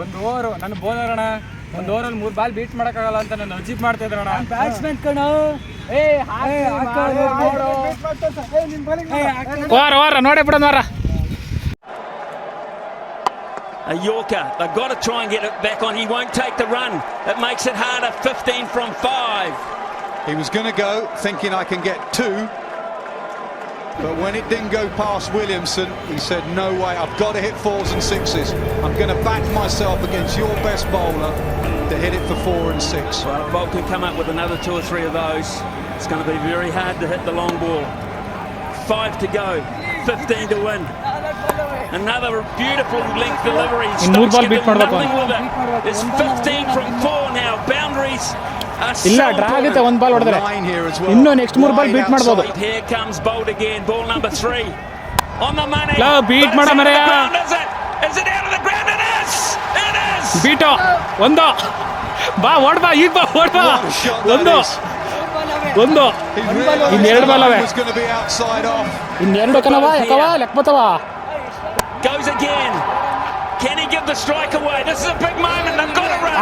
ಒಂದು ಓವರ್ ನನ್ನ ಬೌಲರ್ ಅಣ್ಣ, ಒಂದು ಓವರಲ್ಲಿ 3 ಬಾಲ್ ಬೀಟ್ ಮಾಡಕ್ಕಾಗಲ್ಲ ಅಂತ ನಾನು ಅಜೀಬ್ ಮಾಡ್ತಾ ಇದ್ರಣ್ಣ. ಬ್ಯಾಟ್ಸ್ಮನ್ ಕಣ ನೋಡೇ ಬಿಡೋದು ವಾರ. A Yorker, they've got to try and get it back on. He won't take the run. It makes it harder. 15 from 5. He was going to go thinking I can get 2, but when it didn't go past Williamson, he said no way, I've got to hit 4s and 6s. I'm going to back myself against your best bowler to hit it for 4 and 6. Well, if Bolt can come up with another 2 or 3 of those, it's going to be very hard to hit the long ball. 5 to go, 15 to win. Another beautiful length delivery. Stokes can do nothing with it. It's 15 from 4 now. Boundaries are so important. ಒಂದು ball ಹೊಡೆದ್ರೆ ಇನ್ನು next 3 ball beet ಮಾಡಬಹುದು. Here comes Bolt again. Ball number 3 on the money. Beet ಮಾಡ ಮರೆಯ. Is it out of the ground? It is. It is. ಬೀಟ್ ಒಂದು ಬಾ ಓಡ್ ಬಾ ಈಗ ಬಾ ಓಡ್ ಬಾ ಒಂದು ಇನ್ನೆರಡು ಬಾಲ್ ಅವೆ ಇನ್ನೆರಡು ಕಣವ ಯಾಕವ ಲೆಕ್ಕ ಬತ್ತವ. Goes again. Can he give the strike away? This is a big moment. They've got to run.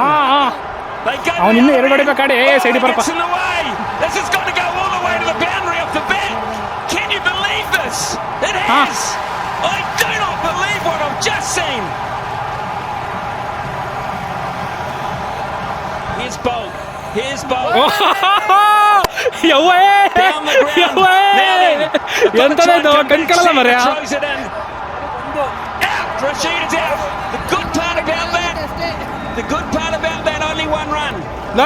ಅವನು ಇನ್ನೂ 2 ಹೊಡಿಬೇಕಾಡೆ side ಬರಪ್ಪ. This has got to go all the way to the boundary off the bat. Can you believe this? It has. I do not believe what I've just seen. Here's Bolt. ಯವ್ವೇ ಎಂತದ ಕಣ್ಕಳಲ್ಲ ಮರ್ಯ. Rashid is out. The good part about that, only 1 run.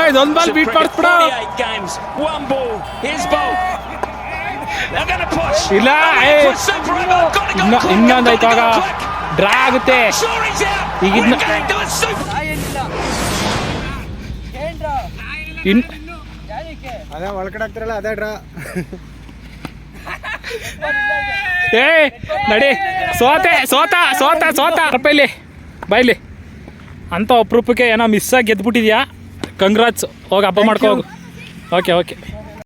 ಇದೊಂದು ball beet ಮಾಡ್ಬಿಡ. 48 games, 1 ball. Here's Bolt. They're going to push. ಇಲ್ಲ ಇನ್ನೊಂದು ಆಯ್ತಾಗ draw ಆಗುತ್ತೆ. ಈಗ ಅದೇ ಒಳಗಡೆ ಆಗ್ತಾರಲ್ಲ ಅದೇ draw. ನಡಿ ಸೋತ ಇಲ್ಲಿ ಬೈಲಿ ಅಂತ ಅಪರೂಪಕ್ಕೆ ಏನೋ ಮಿಸ್ ಆಗಿ ಗೆದ್ಬಿಟ್ಟಿದ್ಯಾ. ಕಂಗ್ರಾಟ್ಸ್, ಹೋಗಿ ಹಬ್ಬ ಮಾಡ್ಕೋ ಹೋಗು. ಓಕೆ